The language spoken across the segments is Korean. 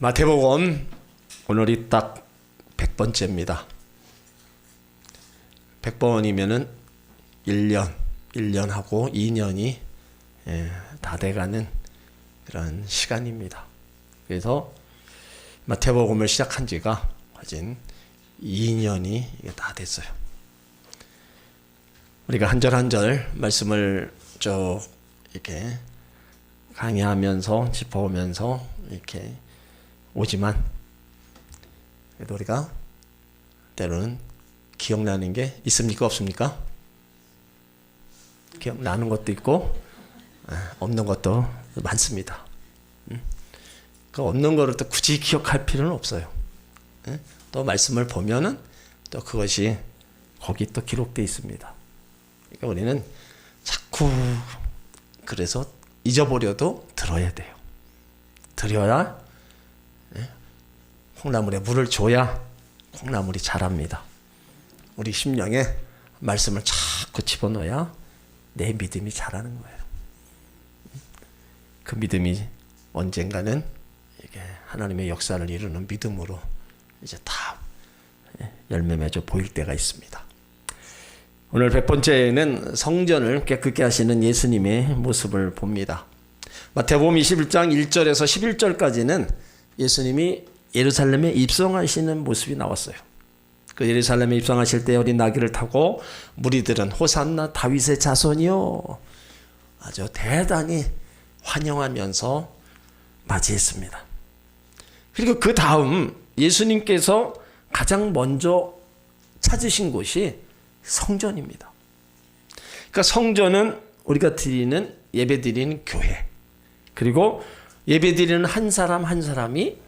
마태복음 오늘이 딱 100번째입니다. 100번이면은 1년하고 2년이 다 돼가는 그런 시간입니다. 그래서 마태복음을 시작한 지가 거진 2년이 다 됐어요. 우리가 한 절 한 절 말씀을 쭉 이렇게 강의하면서 짚어오면서 이렇게 오지만 그래도 우리가 때로는 기억나는 게 있습니까? 없습니까? 기억나는 것도 있고 없는 것도 많습니다. 그 없는 거를 또 굳이 기억할 필요는 없어요. 또 말씀을 보면은 또 그것이 거기 또 기록되어 있습니다. 그러니까 우리는 자꾸 그래서 잊어버려도 들어야 돼요. 들어야 콩나물에 물을 줘야 콩나물이 자랍니다. 우리 심령에 말씀을 자꾸 집어넣어야 내 믿음이 자라는 거예요. 그 믿음이 언젠가는 이게 하나님의 역사를 이루는 믿음으로 이제 다 열매 맺어 보일 때가 있습니다. 오늘 100번째는 성전을 깨끗게 하시는 예수님의 모습을 봅니다. 마태복음 21장 1절에서 11절까지는 예수님이 예루살렘에 입성하시는 모습이 나왔어요. 그 예루살렘에 입성하실 때 어린 나귀를 타고 무리들은 호산나 다윗의 자손이요 아주 대단히 환영하면서 맞이했습니다. 그리고 그 다음 예수님께서 가장 먼저 찾으신 곳이 성전입니다. 그러니까 성전은 우리가 드리는 예배 드리는 교회, 그리고 예배 드리는 한 사람 한 사람이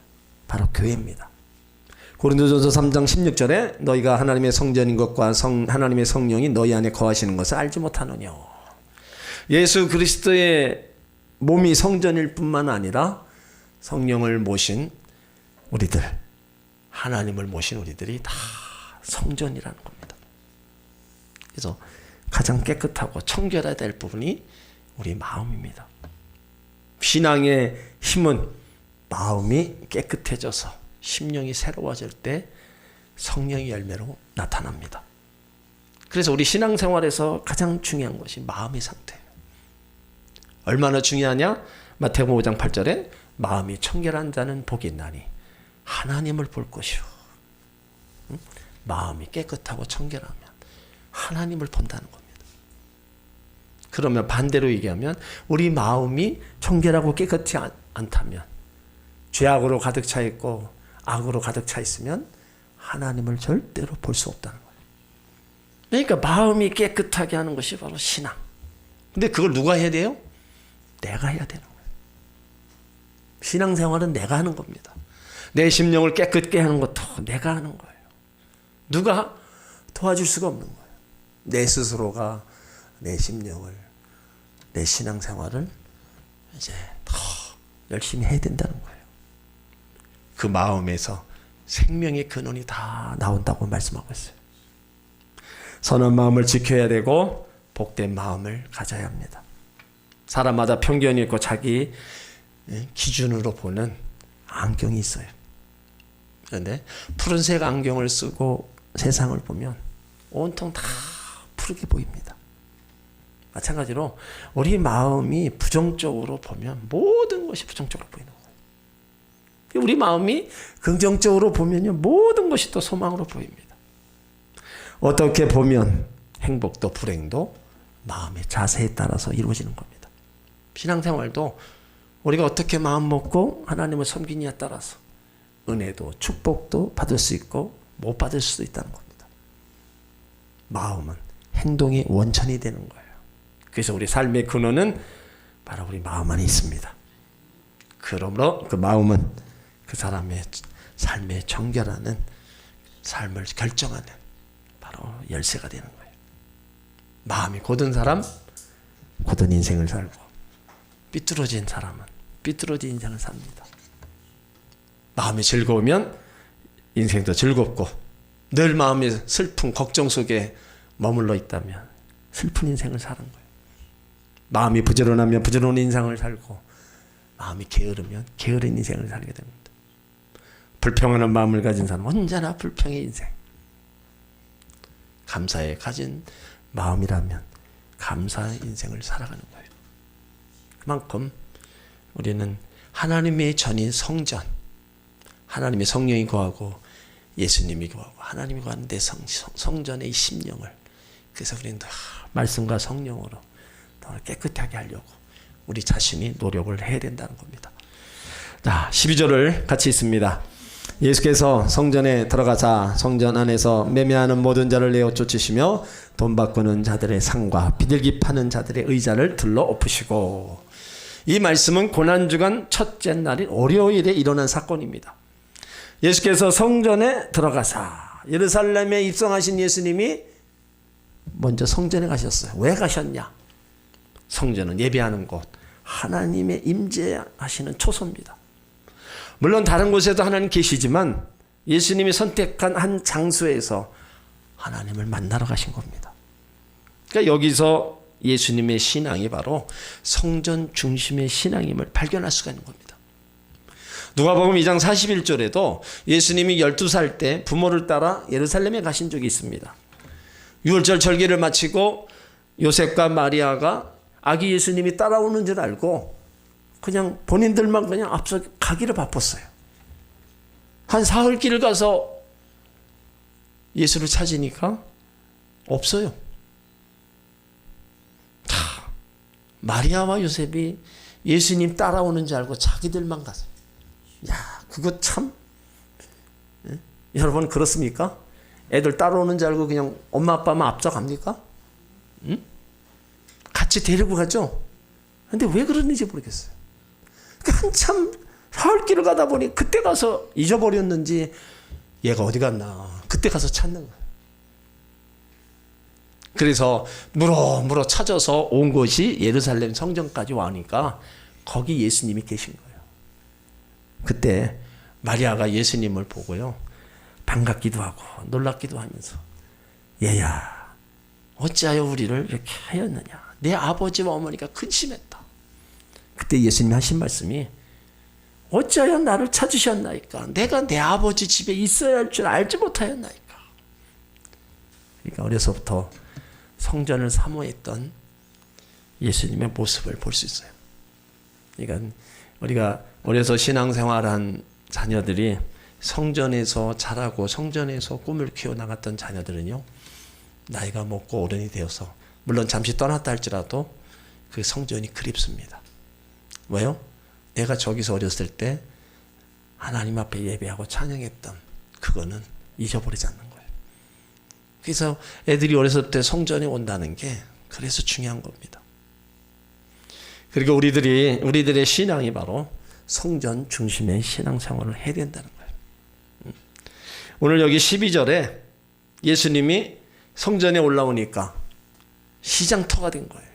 바로 교회입니다. 고린도전서 3장 16절에 너희가 하나님의 성전인 것과 하나님의 성령이 너희 안에 거하시는 것을 알지 못하느냐. 예수 그리스도의 몸이 성전일 뿐만 아니라 성령을 모신 우리들, 하나님을 모신 우리들이 다 성전이라는 겁니다. 그래서 가장 깨끗하고 청결해야 될 부분이 우리 마음입니다. 신앙의 힘은 마음이 깨끗해져서 심령이 새로워질 때 성령의 열매로 나타납니다. 그래서 우리 신앙생활에서 가장 중요한 것이 마음의 상태예요. 얼마나 중요하냐? 마태복음 5장 8절에 마음이 청결한 자는 복이 있나니 하나님을 볼 것이요. 마음이 깨끗하고 청결하면 하나님을 본다는 겁니다. 그러면 반대로 얘기하면 우리 마음이 청결하고 깨끗지 않다면, 죄악으로 가득 차 있고 악으로 가득 차 있으면 하나님을 절대로 볼 수 없다는 거예요. 그러니까 마음이 깨끗하게 하는 것이 바로 신앙. 근데 그걸 누가 해야 돼요? 내가 해야 되는 거예요. 신앙생활은 내가 하는 겁니다. 내 심령을 깨끗게 하는 것도 내가 하는 거예요. 누가 도와줄 수가 없는 거예요. 내 스스로가 내 심령을, 내 신앙생활을 이제 더 열심히 해야 된다는 거예요. 그 마음에서 생명의 근원이 다 나온다고 말씀하고 있어요. 선한 마음을 지켜야 되고 복된 마음을 가져야 합니다. 사람마다 편견이 있고 자기 기준으로 보는 안경이 있어요. 그런데 푸른색 안경을 쓰고 세상을 보면 온통 다 푸르게 보입니다. 마찬가지로 우리 마음이 부정적으로 보면 모든 것이 부정적으로 보이는 거예요. 우리 마음이 긍정적으로 보면요, 모든 것이 또 소망으로 보입니다. 어떻게 보면 행복도 불행도 마음의 자세에 따라서 이루어지는 겁니다. 신앙생활도 우리가 어떻게 마음 먹고 하나님을 섬기느냐에 따라서 은혜도 축복도 받을 수 있고 못 받을 수도 있다는 겁니다. 마음은 행동의 원천이 되는 거예요. 그래서 우리 삶의 근원은 바로 우리 마음 안에 있습니다. 그러므로 그 마음은 그 사람의 삶에 정결하는 삶을 결정하는 바로 열쇠가 되는 거예요. 마음이 곧은 사람, 곧은 인생을 살고, 삐뚤어진 사람은 삐뚤어진 인생을 삽니다. 마음이 즐거우면 인생도 즐겁고, 늘 마음이 슬픔, 걱정 속에 머물러 있다면 슬픈 인생을 사는 거예요. 마음이 부지런하면 부지런한 인생을 살고, 마음이 게으르면 게으른 인생을 살게 됩니다. 불평하는 마음을 가진 사람 언제나 불평의 인생. 감사에 가진 마음이라면 감사의 인생을 살아가는 거예요. 그만큼 우리는 하나님의 전인 성전, 하나님의 성령이 거하고 예수님이 거하고 하나님이 거하는 데 성전의 이 심령을, 그래서 우리는 더 말씀과 성령으로 더 깨끗하게 하려고 우리 자신이 노력을 해야 된다는 겁니다. 자, 12절을 같이 읽습니다. 예수께서 성전에 들어가사 성전 안에서 매매하는 모든 자를 내어 쫓으시며 돈 바꾸는 자들의 상과 비둘기 파는 자들의 의자를 들러 엎으시고. 이 말씀은 고난주간 첫째 날인 월요일에 일어난 사건입니다. 예수께서 성전에 들어가사, 예루살렘에 입성하신 예수님이 먼저 성전에 가셨어요. 왜 가셨냐? 성전은 예배하는 곳, 하나님의 임재하시는 초소입니다. 물론 다른 곳에도 하나님 계시지만 예수님이 선택한 한 장소에서 하나님을 만나러 가신 겁니다. 그러니까 여기서 예수님의 신앙이 바로 성전 중심의 신앙임을 발견할 수가 있는 겁니다. 누가복음 2장 41절에도 예수님이 12살 때 부모를 따라 예루살렘에 가신 적이 있습니다. 유월절 절기를 마치고 요셉과 마리아가 아기 예수님이 따라오는 줄 알고 그냥 본인들만 그냥 앞서 가기를 바빴어요. 한 사흘 길을 가서 예수를 찾으니까 없어요. 마리아와 요셉이 예수님 따라오는 줄 알고 자기들만 갔어요. 야, 그거 참, 예? 여러분 그렇습니까? 애들 따라오는 줄 알고 그냥 엄마 아빠만 앞서갑니까? 응? 같이 데리고 가죠. 근데 왜 그러는지 모르겠어요. 한참 사흘 길을 가다 보니 그때 가서 잊어버렸는지 얘가 어디 갔나 그때 가서 찾는 거예요. 그래서 물어 찾아서 온 곳이 예루살렘 성전까지 와니까 거기 예수님이 계신 거예요. 그때 마리아가 예수님을 보고요, 반갑기도 하고 놀랍기도 하면서, 얘야 어찌하여 우리를 이렇게 하였느냐, 내 아버지와 어머니가 근심했다. 그때 예수님이 하신 말씀이, 어찌하여 나를 찾으셨나이까, 내가 내 아버지 집에 있어야 할 줄 알지 못하였나이까. 그러니까 어려서부터 성전을 사모했던 예수님의 모습을 볼 수 있어요. 그러니까 우리가 어려서 신앙생활한 자녀들이 성전에서 자라고 성전에서 꿈을 키워나갔던 자녀들은요, 나이가 먹고 어른이 되어서 물론 잠시 떠났다 할지라도 그 성전이 그립습니다. 왜요? 내가 저기서 어렸을 때 하나님 앞에 예배하고 찬양했던 그거는 잊어버리지 않는 거예요. 그래서 애들이 어렸을 때 성전에 온다는 게 그래서 중요한 겁니다. 그리고 우리들의 신앙이 바로 성전 중심의 신앙생활을 해야 된다는 거예요. 오늘 여기 12절에 예수님이 성전에 올라오니까 시장터가 된 거예요.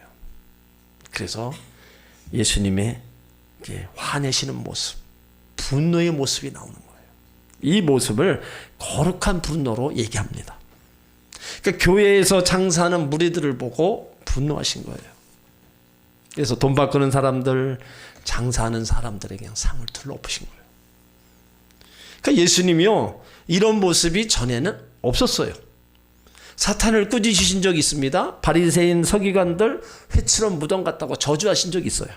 그래서 예수님의 이제 화내시는 모습, 분노의 모습이 나오는 거예요. 이 모습을 거룩한 분노로 얘기합니다. 그러니까 교회에서 장사하는 무리들을 보고 분노하신 거예요. 그래서 돈 바꾸는 사람들, 장사하는 사람들에게 그냥 상을 둘러엎으신 거예요. 그러니까 예수님이요, 이런 모습이 전에는 없었어요. 사탄을 꾸짖으신 적이 있습니다. 바리새인 서기관들 회칠한 무덤 같다고 저주하신 적이 있어요.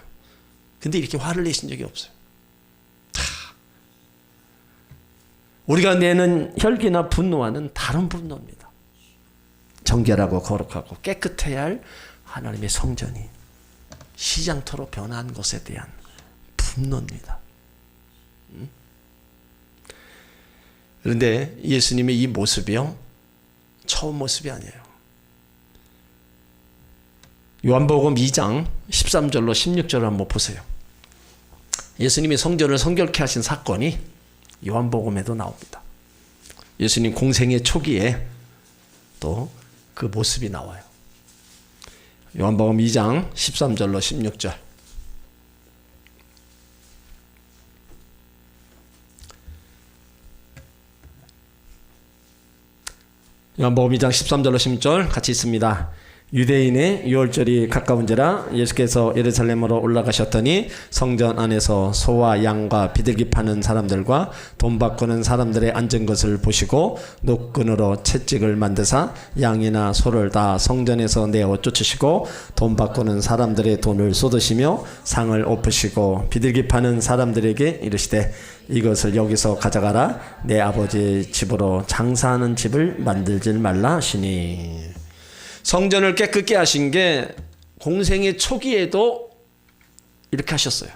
근데 이렇게 화를 내신 적이 없어요. 우리가 내는 혈기나 분노와는 다른 분노입니다. 정결하고 거룩하고 깨끗해야 할 하나님의 성전이 시장터로 변한 것에 대한 분노입니다. 그런데 예수님의 이 모습이요, 처음 모습이 아니에요. 요한복음 2장 13절로 16절을 한번 보세요. 예수님이 성전을 성결케 하신 사건이 요한복음에도 나옵니다. 예수님 공생의 초기에 또 그 모습이 나와요. 요한복음 2장 13절로 16절. 요한복음 2장 13절로 16절 같이 있습니다. 유대인의 유월절이 가까운지라 예수께서 예루살렘으로 올라가셨더니 성전 안에서 소와 양과 비둘기 파는 사람들과 돈 바꾸는 사람들의 앉은 것을 보시고 노끈으로 채찍을 만드사 양이나 소를 다 성전에서 내어 쫓으시고 돈 바꾸는 사람들의 돈을 쏟으시며 상을 엎으시고 비둘기 파는 사람들에게 이르시되 이것을 여기서 가져가라. 내 아버지 집으로 장사하는 집을 만들질 말라 하시니. 성전을 깨끗게 하신 게 공생의 초기에도 이렇게 하셨어요.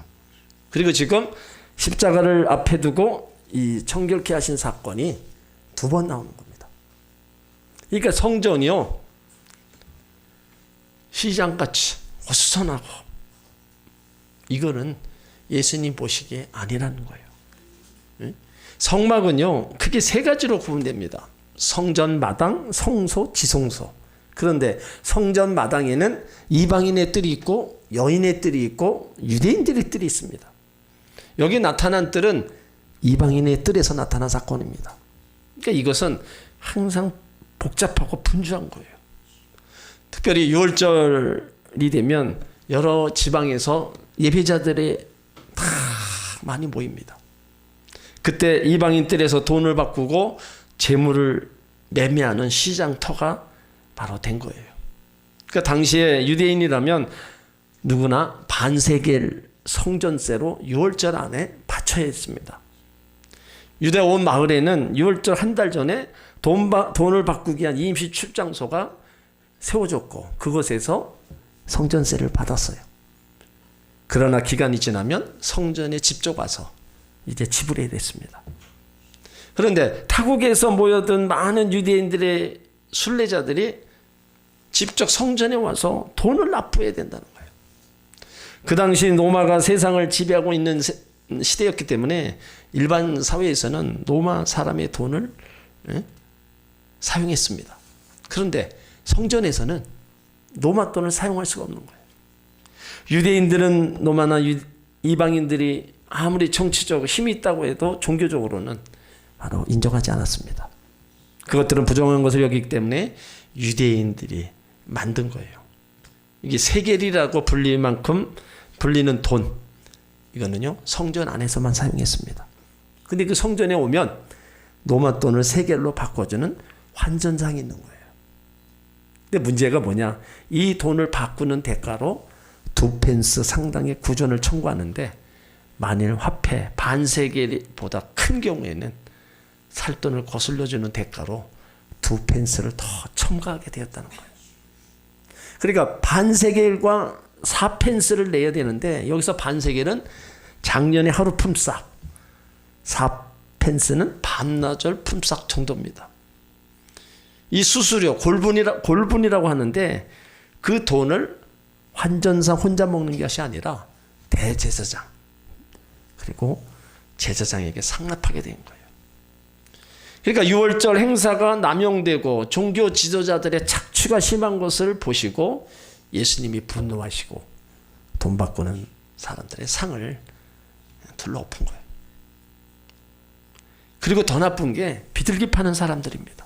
그리고 지금 십자가를 앞에 두고 이 청결케 하신 사건이 두 번 나오는 겁니다. 그러니까 성전이요, 시장같이 어수선하고 이거는 예수님 보시기에 아니라는 거예요. 성막은요, 크게 세 가지로 구분됩니다. 성전 마당, 성소, 지성소. 그런데 성전 마당에는 이방인의 뜰이 있고 여인의 뜰이 있고 유대인들의 뜰이 있습니다. 여기 나타난 뜰은 이방인의 뜰에서 나타난 사건입니다. 그러니까 이것은 항상 복잡하고 분주한 거예요. 특별히 유월절이 되면 여러 지방에서 예배자들이 다 많이 모입니다. 그때 이방인 뜰에서 돈을 바꾸고 재물을 매매하는 시장터가 바로 된 거예요. 그러니까 당시에 유대인이라면 누구나 반세겔 성전세로 유월절 안에 바쳐야 했습니다. 유대 온 마을에는 유월절 한 달 전에 돈을 바꾸기 위한 임시 출장소가 세워졌고 그곳에서 성전세를 받았어요. 그러나 기간이 지나면 성전에 직접 와서 이제 지불해야 됐습니다. 그런데 타국에서 모여든 많은 유대인들의 순례자들이 직접 성전에 와서 돈을 납부해야 된다는 거예요. 그 당시 로마가 세상을 지배하고 있는 시대였기 때문에 일반 사회에서는 로마 사람의 돈을 사용했습니다. 그런데 성전에서는 로마 돈을 사용할 수가 없는 거예요. 유대인들은 로마나 이방인들이 아무리 정치적으로 힘이 있다고 해도 종교적으로는 바로 인정하지 않았습니다. 그것들은 부정한 것을 여기기 때문에 유대인들이 만든 거예요. 이게 세겔이라고 불릴 만큼 불리는 돈, 이거는요 성전 안에서만 사용했습니다. 근데 그 성전에 오면 로마 돈을 세겔로 바꿔주는 환전상이 있는 거예요. 근데 문제가 뭐냐, 이 돈을 바꾸는 대가로 2펜스 상당의 구전을 청구하는데 만일 화폐 반세겔보다 큰 경우에는 살돈을 거슬려주는 대가로 2펜스를 더 첨가하게 되었다는 거예요. 그러니까 반세겔과 4펜스를 내야 되는데 여기서 반세겔은 작년에 하루 품삯, 4펜스는 반나절 품삯 정도입니다. 이 수수료 골분이라고 하는데 그 돈을 환전상 혼자 먹는 것이 아니라 대제사장 그리고 제사장에게 상납하게 된 거예요. 그러니까 유월절 행사가 남용되고 종교 지도자들의 착취가 심한 것을 보시고 예수님이 분노하시고 돈 바꾸는 사람들의 상을 둘러엎은 거예요. 그리고 더 나쁜 게 비둘기 파는 사람들입니다.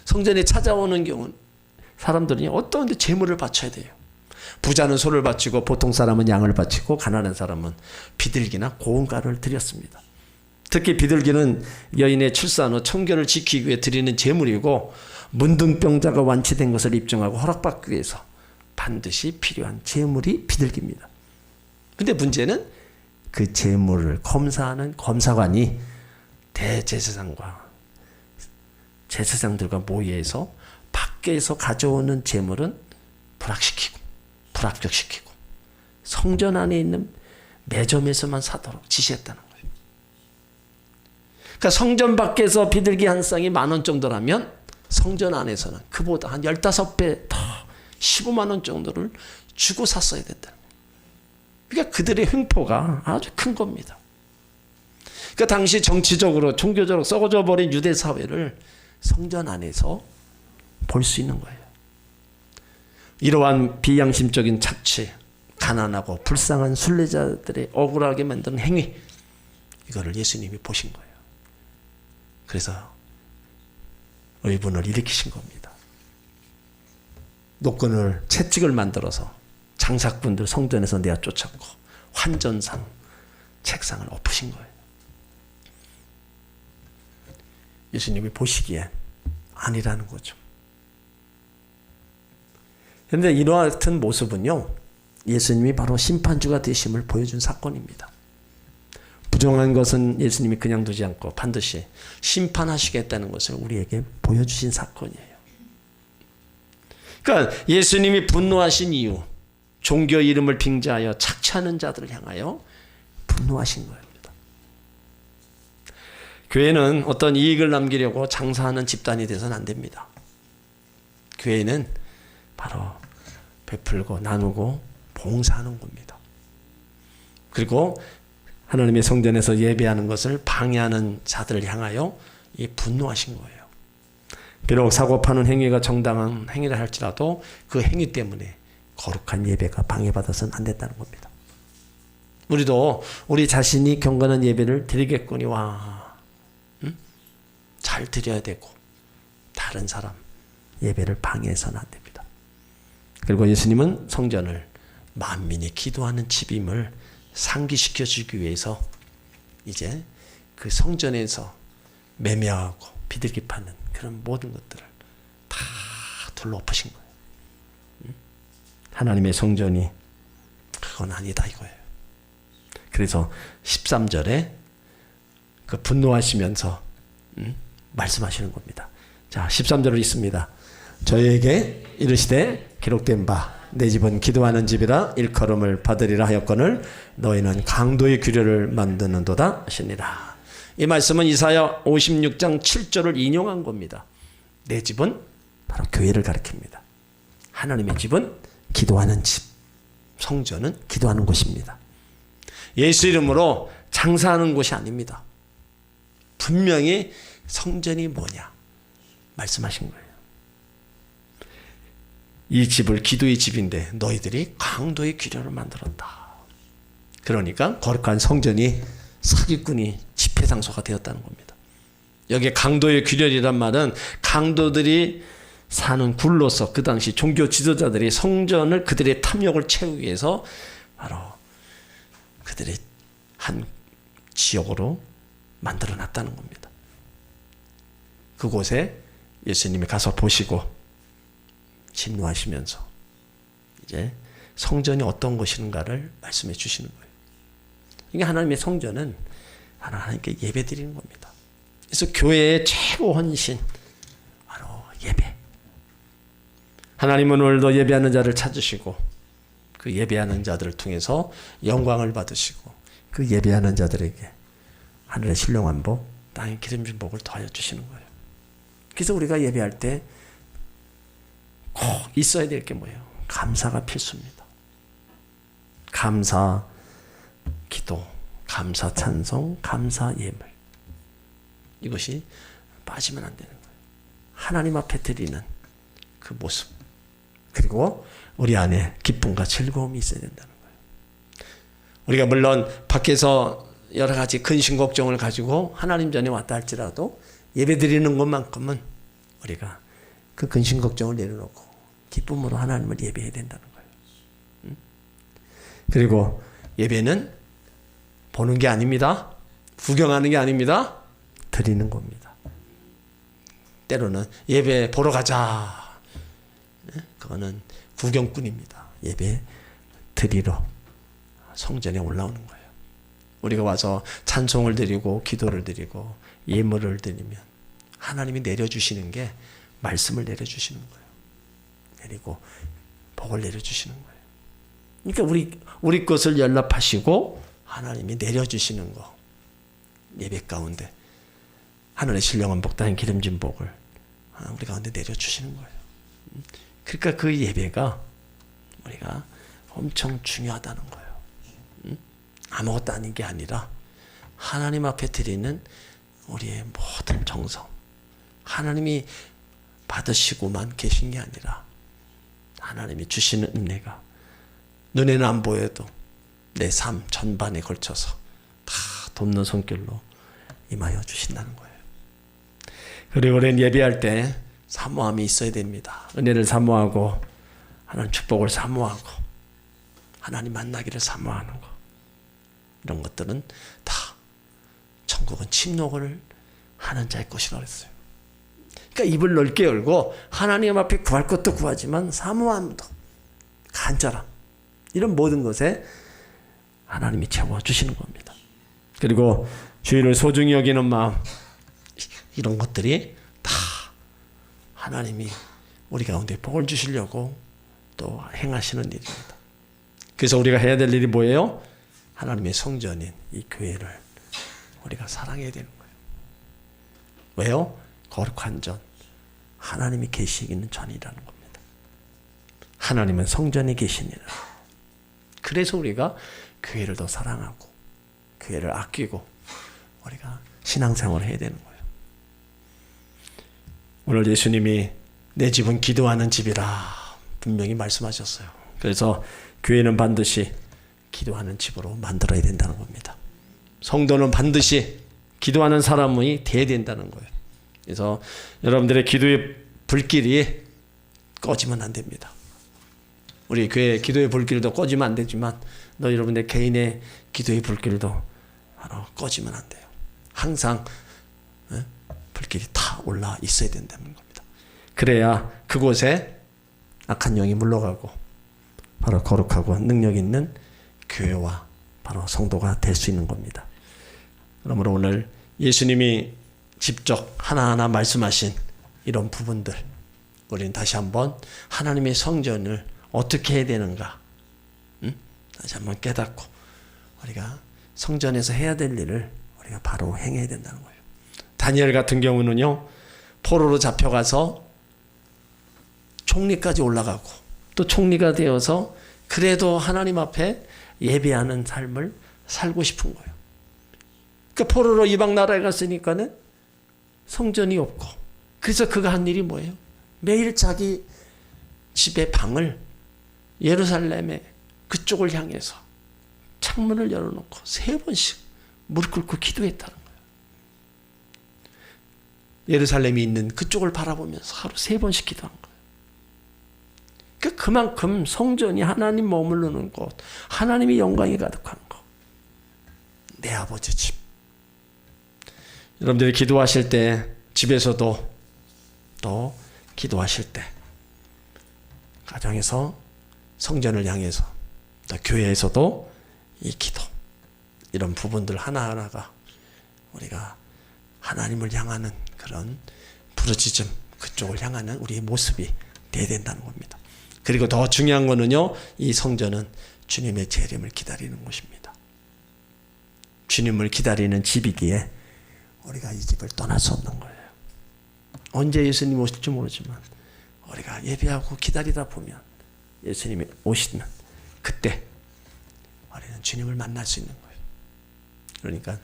성전에 찾아오는 경우는 사람들이 어떤 데 재물을 바쳐야 돼요. 부자는 소를 바치고 보통 사람은 양을 바치고 가난한 사람은 비둘기나 고운가루를 드렸습니다. 특히 비둘기는 여인의 출산 후 청결을 지키기 위해 드리는 제물이고 문둥병자가 완치된 것을 입증하고 허락받기 위해서 반드시 필요한 제물이 비둘기입니다. 근데 문제는 그 제물을 검사하는 검사관이 대제사장과 제사장들과 모의해서 밖에서 가져오는 제물은 불합격시키고 성전 안에 있는 매점에서만 사도록 지시했다는 거예요. 그러니까 성전 밖에서 비둘기 한 쌍이 10,000원 정도라면 성전 안에서는 그보다 한 15배 더 15만 원 정도를 주고 샀어야 된다는 거예요. 그러니까 그들의 횡포가 아주 큰 겁니다. 그러니까 당시 정치적으로 종교적으로 썩어져 버린 유대 사회를 성전 안에서 볼 수 있는 거예요. 이러한 비양심적인 착취, 가난하고 불쌍한 순례자들의 억울하게 만드는 행위, 이거를 예수님이 보신 거예요. 그래서 의분을 일으키신 겁니다. 노끈을 채찍을 만들어서 장사꾼들 성전에서 내어 쫓았고 환전상 책상을 엎으신 거예요. 예수님이 보시기엔 아니라는 거죠. 그런데 이와 같은 모습은요, 예수님이 바로 심판주가 되심을 보여준 사건입니다. 부정한 것은 예수님이 그냥 두지 않고 반드시 심판하시겠다는 것을 우리에게 보여주신 사건이에요. 그러니까 예수님이 분노하신 이유, 종교 이름을 빙자하여 착취하는 자들을 향하여 분노하신 겁니다. 교회는 어떤 이익을 남기려고 장사하는 집단이 되서는 안 됩니다. 교회는 바로 베풀고 나누고 봉사하는 겁니다. 그리고 하나님의 성전에서 예배하는 것을 방해하는 자들을 향하여 분노하신 거예요. 비록 사고 파는 행위가 정당한 행위를 할지라도 그 행위 때문에 거룩한 예배가 방해받아서는 안 된다는 겁니다. 우리도 우리 자신이 경건한 예배를 드리겠거니와 잘 드려야 되고 다른 사람 예배를 방해해서는 안 됩니다. 그리고 예수님은 성전을 만민이 기도하는 집임을 상기시켜 주기 위해서 이제 그 성전에서 매매하고 비둘기 파는 그런 모든 것들을 다 둘러 엎으신 거예요. 하나님의 성전이 그건 아니다 이거예요. 그래서 13절에 그 분노하시면서 말씀하시는 겁니다. 자, 13절을 읽습니다. 저희에게 이르시되 기록된 바 내 집은 기도하는 집이라 일컬음을 받으리라 하였거늘 너희는 강도의 규례를 만드는도다 하시니라. 이 말씀은 이사야 56장 7절을 인용한 겁니다. 내 집은 바로 교회를 가리킵니다. 하나님의 집은 기도하는 집, 성전은 기도하는 곳입니다. 예수 이름으로 장사하는 곳이 아닙니다. 분명히 성전이 뭐냐 말씀하신 거예요. 이 집을 기도의 집인데 너희들이 강도의 규례를 만들었다. 그러니까 거룩한 성전이 사기꾼이 집회 장소가 되었다는 겁니다. 여기에 강도의 규례이란 말은 강도들이 사는 굴로서 그 당시 종교 지도자들이 성전을 그들의 탐욕을 채우기 위해서 바로 그들의 한 지역으로 만들어 놨다는 겁니다. 그곳에 예수님이 가서 보시고 진노하시면서 이제 성전이 어떤 것인가를 말씀해 주시는 거예요. 이게 하나님의 성전은 하나님께 예배 드리는 겁니다. 그래서 교회의 최고 헌신 바로 예배. 하나님은 오늘도 예배하는 자를 찾으시고 그 예배하는 자들을 통해서 영광을 받으시고 그 예배하는 자들에게 하늘의 신령한 복, 땅의 기름진 복을 더하여 주시는 거예요. 그래서 우리가 예배할 때 꼭 있어야 될 게 뭐예요? 감사가 필수입니다. 감사 기도, 감사 찬송, 감사 예물. 이것이 빠지면 안 되는 거예요. 하나님 앞에 드리는 그 모습. 그리고 우리 안에 기쁨과 즐거움이 있어야 된다는 거예요. 우리가 물론 밖에서 여러 가지 근심 걱정을 가지고 하나님 전에 왔다 할지라도 예배 드리는 것만큼은 우리가 그 근심 걱정을 내려놓고 기쁨으로 하나님을 예배해야 된다는 거예요. 그리고 예배는 보는 게 아닙니다. 구경하는 게 아닙니다. 드리는 겁니다. 때로는 예배 보러 가자. 그거는 구경꾼입니다. 예배 드리러 성전에 올라오는 거예요. 우리가 와서 찬송을 드리고 기도를 드리고 예물을 드리면 하나님이 내려주시는 게 말씀을 내려주시는 거예요. 내리고 복을 내려주시는 거예요. 그러니까 우리 것을 연락하시고 하나님이 내려주시는 거 예배 가운데 하늘의 신령한 복, 땅의 기름진 복을 우리 가운데 내려주시는 거예요. 그러니까 그 예배가 우리가 엄청 중요하다는 거예요. 아무것도 아닌 게 아니라 하나님 앞에 드리는 우리의 모든 정성, 하나님이 받으시고만 계신 게 아니라 하나님이 주시는 은혜가 눈에는 안 보여도 내 삶 전반에 걸쳐서 다 돕는 손길로 임하여 주신다는 거예요. 그리고 우리는 예배할 때 사모함이 있어야 됩니다. 은혜를 사모하고 하나님 축복을 사모하고 하나님 만나기를 사모하는 거, 이런 것들은 다 천국은 침노를 하는 자의 것이라고 했어요. 그러니까 입을 넓게 열고 하나님 앞에 구할 것도 구하지만 사모함도 간절함, 이런 모든 것에 하나님이 채워주시는 겁니다. 그리고 주인을 소중히 여기는 마음, 이런 것들이 다 하나님이 우리 가운데 복을 주시려고 또 행하시는 일입니다. 그래서 우리가 해야 될 일이 뭐예요? 하나님의 성전인 이 교회를 우리가 사랑해야 되는 거예요. 왜요? 거룩한 전, 하나님이 계시기는 전이라는 겁니다. 하나님은 성전에 계시니라. 그래서 우리가 교회를 더 사랑하고 교회를 아끼고 우리가 신앙생활을 해야 되는 거예요. 오늘 예수님이 내 집은 기도하는 집이라 분명히 말씀하셨어요. 그래서 교회는 반드시 기도하는 집으로 만들어야 된다는 겁니다. 성도는 반드시 기도하는 사람이 돼야 된다는 거예요. 그래서 여러분들의 기도의 불길이 꺼지면 안 됩니다. 우리 교회 기도의 불길도 꺼지면 안 되지만 여러분의 개인의 기도의 불길도 바로 꺼지면 안 돼요. 항상 불길이 다 올라 있어야 된다는 겁니다. 그래야 그곳에 악한 영이 물러가고 바로 거룩하고 능력 있는 교회와 바로 성도가 될 수 있는 겁니다. 그러므로 오늘 예수님이 직접 하나하나 말씀하신 이런 부분들, 우리는 다시 한번 하나님의 성전을 어떻게 해야 되는가, 다시 한번 깨닫고 우리가 성전에서 해야 될 일을 우리가 바로 행해야 된다는 거예요. 다니엘 같은 경우는요, 포로로 잡혀가서 총리까지 올라가고 또 총리가 되어서 그래도 하나님 앞에 예배하는 삶을 살고 싶은 거예요. 그러니까 포로로 이방 나라에 갔으니까는 성전이 없고, 그래서 그가 한 일이 뭐예요? 매일 자기 집의 방을 예루살렘의 그쪽을 향해서 창문을 열어놓고 3번씩 무릎 꿇고 기도했다는 거예요. 예루살렘이 있는 그쪽을 바라보면서 하루 3번씩 기도한 거예요. 그러니까 그만큼 성전이 하나님 머무르는 곳, 하나님의 영광이 가득한 곳, 내 아버지 집. 여러분들이 기도하실 때, 집에서도 또 기도하실 때, 가정에서 성전을 향해서, 또 교회에서도 이 기도, 이런 부분들 하나하나가 우리가 하나님을 향하는 그런 부르짖음, 그쪽을 향하는 우리의 모습이 돼야 된다는 겁니다. 그리고 더 중요한 거는요, 이 성전은 주님의 재림을 기다리는 곳입니다. 주님을 기다리는 집이기에 우리가 이 집을 떠날 수 없는 거예요. 언제 예수님 오실지 모르지만 우리가 예배하고 기다리다 보면 예수님이 오시는 그때 우리는 주님을 만날 수 있는 거예요. 그러니까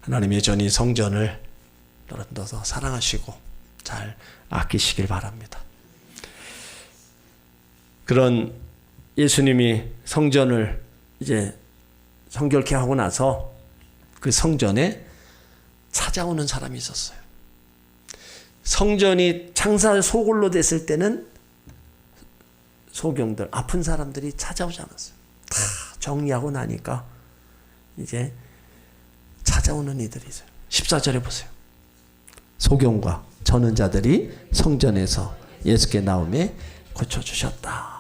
하나님의 전이 성전을 여러분들도 사랑하시고 잘 아끼시길 바랍니다. 그런 예수님이 성전을 이제 성결케 하고 나서 그 성전에 찾아오는 사람이 있었어요. 성전이 창사 소굴로 됐을 때는 소경들, 아픈 사람들이 찾아오지 않았어요. 다 정리하고 나니까 이제 찾아오는 이들이 있어요. 14절에 보세요. 소경과 저는 자들이 성전에서 예수께 나오매 고쳐주셨다.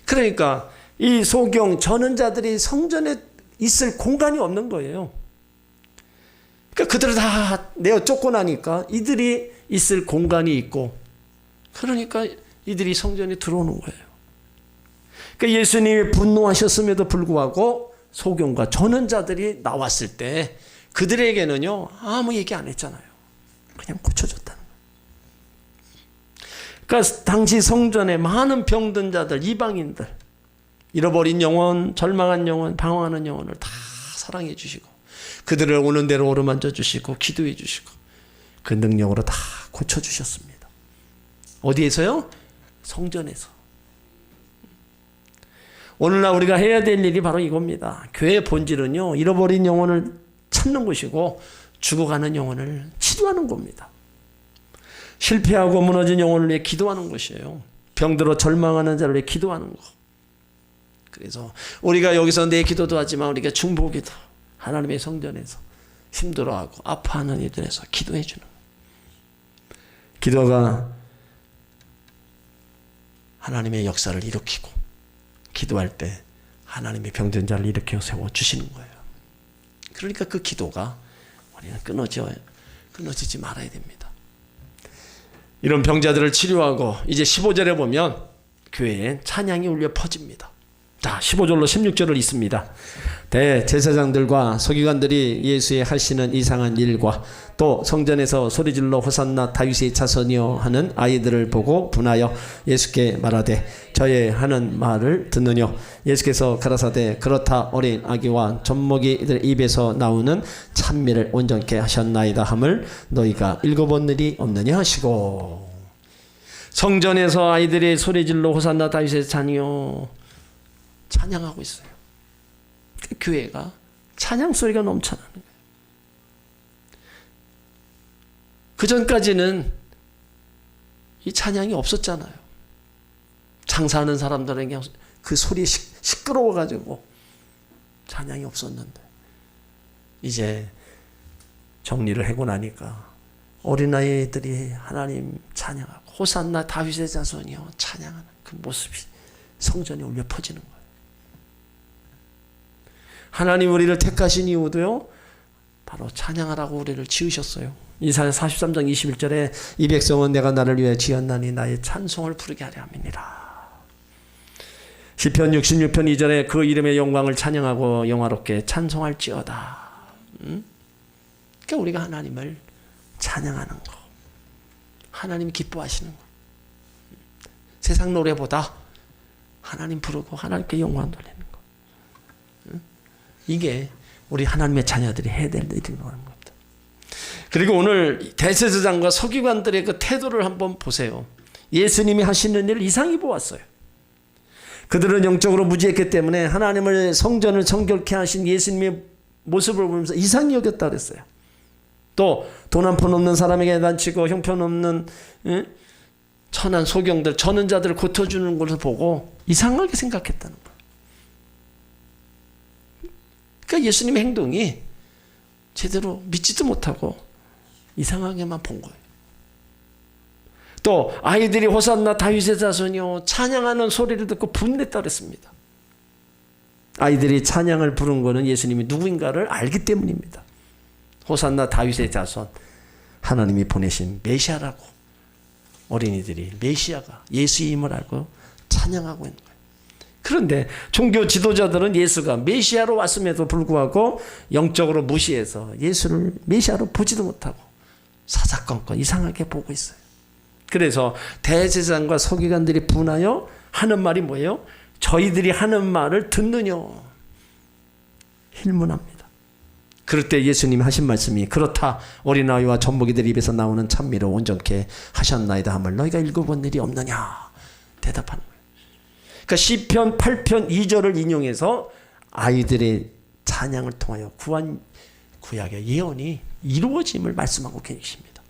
그러니까 이 소경, 저는 자들이 성전에 있을 공간이 없는 거예요. 그러니까 그들을 다 내어 쫓고 나니까 이들이 있을 공간이 있고, 그러니까 이들이 성전에 들어오는 거예요. 그러니까 예수님이 분노하셨음에도 불구하고 소경과 저는 자들이 나왔을 때 그들에게는요 아무 얘기 안 했잖아요. 그냥 고쳐줬다는 거예요. 그러니까 당시 성전에 많은 병든 자들, 이방인들, 잃어버린 영혼, 절망한 영혼, 방황하는 영혼을 다 사랑해 주시고 그들을 오는 대로 어루만져 주시고 기도해 주시고 그 능력으로 다 고쳐주셨습니다. 어디에서요? 성전에서. 오늘날 우리가 해야 될 일이 바로 이겁니다. 교회의 본질은요, 잃어버린 영혼을 찾는 곳이고 죽어가는 영혼을 치료하는 겁니다. 실패하고 무너진 영혼을 위해 기도하는 것이에요. 병들어 절망하는 자를 위해 기도하는 거. 그래서 우리가 여기서 내 기도도 하지만 우리가 중보기도 하나님의 성전에서 힘들어하고 아파하는 이들에서 기도해 주는 거예요. 기도가 하나님의 역사를 일으키고 기도할 때 하나님의 병든 자를 일으켜 세워주시는 거예요. 그러니까 그 기도가 우리는 끊어지지 말아야 됩니다. 이런 병자들을 치료하고 이제 15절에 보면 교회에 찬양이 울려 퍼집니다. 자, 15절로 16절을 읽습니다. 대제사장들과 서기관들이 예수의 하시는 이상한 일과 또 성전에서 소리질러 호산나 다윗의 자손이여 하는 아이들을 보고 분하여 예수께 말하되 저의 하는 말을 듣느뇨. 예수께서 가라사대 그렇다 어린 아기와 젖먹이들 입에서 나오는 찬미를 온전케 하셨나이다 함을 너희가 읽어본 일이 없느냐 하시고, 성전에서 아이들이 소리질러 호산나 다윗의 자녀 찬양하고 있어요. 그 교회가 찬양 소리가 넘쳐나는 거예요. 그 전까지는 이 찬양이 없었잖아요. 장사하는 사람들에게 그 소리에 시끄러워가지고 찬양이 없었는데 이제 정리를 하고 나니까 어린아이들이 하나님 찬양하고 호산나 다윗의 자손이여 찬양하는 그 모습이 성전에 울려 퍼지는 거예요. 하나님 우리를 택하신 이유도요, 바로 찬양하라고 우리를 지으셨어요. 이사야 43장 21절에 이 백성은 내가 나를 위해 지었나니 나의 찬송을 부르게 하려 함이니라. 시편 66편 2절에 그 이름의 영광을 찬양하고 영화롭게 찬송할지어다. 그러니까 우리가 하나님을 찬양하는 거, 하나님 기뻐하시는 거, 세상 노래보다 하나님 부르고 하나님께 영광 돌리는 거, 이게 우리 하나님의 자녀들이 해야 될 일이라는 겁니다. 그리고 오늘 대제사장과 서기관들의 그 태도를 한번 보세요. 예수님이 하시는 일을 이상히 보았어요. 그들은 영적으로 무지했기 때문에 하나님을 성전을 정결케 하신 예수님의 모습을 보면서 이상히 여겼다 그랬어요. 또 돈 한 푼 없는 사람에게 난치고 형편없는 천한 소경들, 저는 자들을 고쳐주는 것을 보고 이상하게 생각했다는 거예요. 그러니까 예수님의 행동이 제대로 믿지도 못하고 이상하게만 본 거예요. 또 아이들이 호산나 다윗의 자손이요 찬양하는 소리를 듣고 분냈다 그랬습니다. 아이들이 찬양을 부른 것은 예수님이 누구인가를 알기 때문입니다. 호산나 다윗의 자손, 하나님이 보내신 메시아라고 어린이들이 메시아가 예수임을 알고 찬양하고 있는 거예요. 그런데 종교 지도자들은 예수가 메시아로 왔음에도 불구하고 영적으로 무시해서 예수를 메시아로 보지도 못하고 사사건건 이상하게 보고 있어요. 그래서 대제사장과 서기관들이 분하여 하는 말이 뭐예요? 저희들이 하는 말을 듣느뇨. 힐문합니다. 그럴 때 예수님이 하신 말씀이 그렇다 어린아이와 젖먹이들 입에서 나오는 찬미를 온전케 하셨나이다 함을 너희가 읽어본 일이 없느냐 대답하는 거예요. 그러니까 시편 8편 2절을 인용해서 아이들의 찬양을 통하여 구약의 예언이 이루어짐을 말씀하고 계십니다.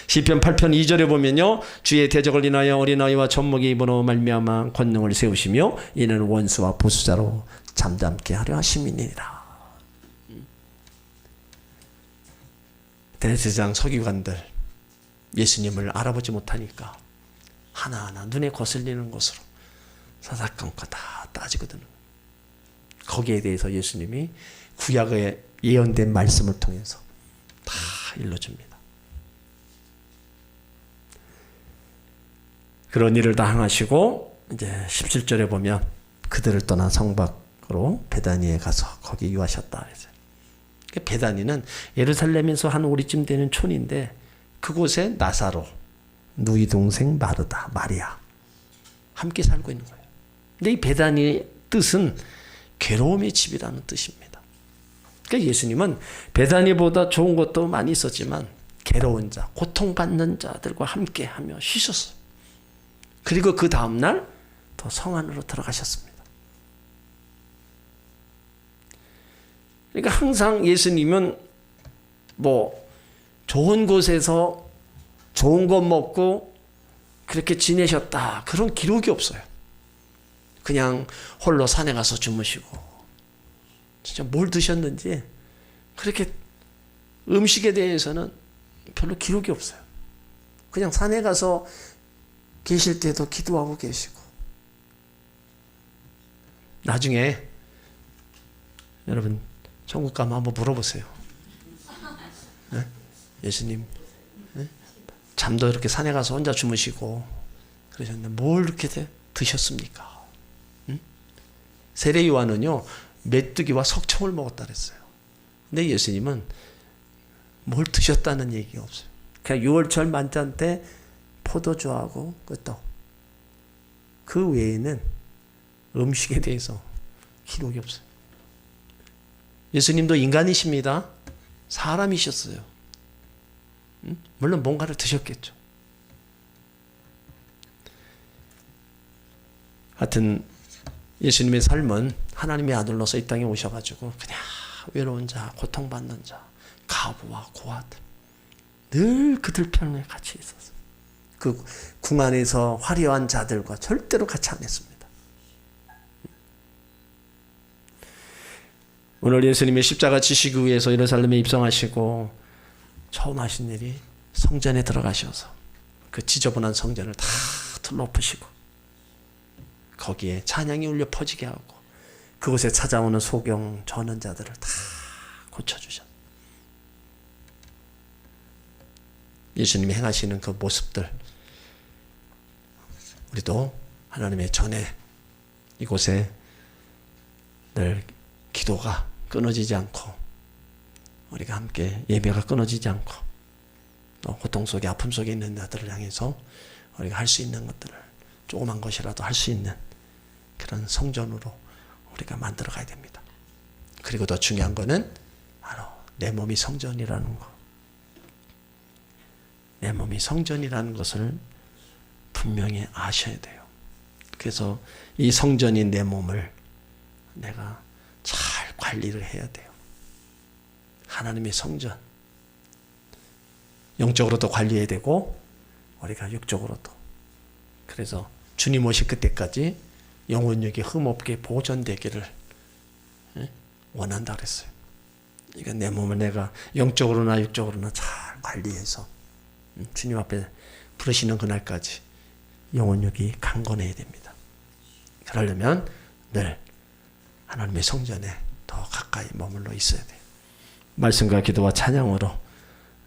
시편 8편 2절에 보면요, 주의 대적을 인하여 어린아이와 젖먹이 입으로 말미암아 권능을 세우시며 이는 원수와 보수자로 잠잠케 하려 하심이니라. 대제사장 서기관들 예수님을 알아보지 못하니까 하나하나 눈에 거슬리는 것으로 사사건건 다 따지거든요. 거기에 대해서 예수님이 구약에 예언된 말씀을 통해서 다 일러줍니다. 그런 일을 다 행하시고 이제 17절에 보면 그들을 떠나 성 밖으로 베다니에 가서 거기 유하셨다 그랬어요. 베다니는 예루살렘에서 한 오리쯤 되는 촌인데 그곳에 나사로, 누이 동생 마르다, 마리아 함께 살고 있는 거예요. 근데 이 베다니의 뜻은 괴로움의 집이라는 뜻입니다. 그러니까 예수님은 베다니보다 좋은 것도 많이 있었지만 괴로운 자, 고통받는 자들과 함께 하며 쉬셨어요. 그리고 그 다음날 더 성 안으로 들어가셨습니다. 그러니까 항상 예수님은 뭐 좋은 곳에서 좋은 것 먹고 그렇게 지내셨다 그런 기록이 없어요. 그냥 홀로 산에 가서 주무시고 진짜 뭘 드셨는지 그렇게 음식에 대해서는 별로 기록이 없어요. 그냥 산에 가서 계실 때도 기도하고 계시고. 나중에 여러분 천국 가면 한번 물어보세요. 네? 예수님 잠도 이렇게 산에 가서 혼자 주무시고 그러셨는데 뭘 이렇게 드셨습니까? 응? 세례 요한은요 메뚜기와 석청을 먹었다 그랬어요. 근데 예수님은 뭘 드셨다는 얘기가 없어요. 그냥 6월절 만찬 때 포도주하고 떡. 그 외에는 음식에 대해서 기록이 없어요. 예수님도 인간이십니다. 사람이셨어요. 물론 뭔가를 드셨겠죠. 하여튼 예수님의 삶은 하나님의 아들로서 이 땅에 오셔가지고 그냥 외로운 자, 고통받는 자, 가부와 고아들 늘 그들 편에 같이 있었어요. 그 궁 안에서 화려한 자들과 절대로 같이 안 했습니다. 오늘 예수님의 십자가 지시기 위해서 예루살렘에 입성하시고 처음 하신 일이 성전에 들어가셔서 그 지저분한 성전을 다 둘러엎으시고 거기에 찬양이 울려 퍼지게 하고 그곳에 찾아오는 소경 전원자들을 다 고쳐주셨어요. 예수님이 행하시는 그 모습들 우리도 하나님의 전에 이곳에 늘 기도가 끊어지지 않고 우리가 함께 예배가 끊어지지 않고 또 고통 속에 아픔 속에 있는 자들을 향해서 우리가 할 수 있는 것들을 조그만 것이라도 할 수 있는 그런 성전으로 우리가 만들어 가야 됩니다. 그리고 더 중요한 거는 바로 내 몸이 성전이라는 거. 내 몸이 성전이라는 것을 분명히 아셔야 돼요. 그래서 이 성전인 내 몸을 내가 잘 관리를 해야 돼요. 하나님의 성전. 영적으로도 관리해야 되고 우리가 육적으로도. 그래서 주님 오실 그때까지 영혼력이 흠없게 보존되기를 원한다 그랬어요. 그러니까 내 몸을 내가 영적으로나 육적으로나 잘 관리해서 주님 앞에 부르시는 그날까지 영혼력이 강건해야 됩니다. 그러려면 늘 하나님의 성전에 더 가까이 머물러 있어야 돼요. 말씀과 기도와 찬양으로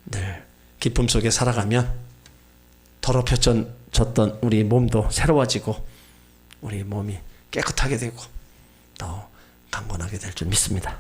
늘 기쁨 속에 살아가면 더럽혀졌던 우리 몸도 새로워지고 우리 몸이 깨끗하게 되고 더 강건하게 될 줄 믿습니다.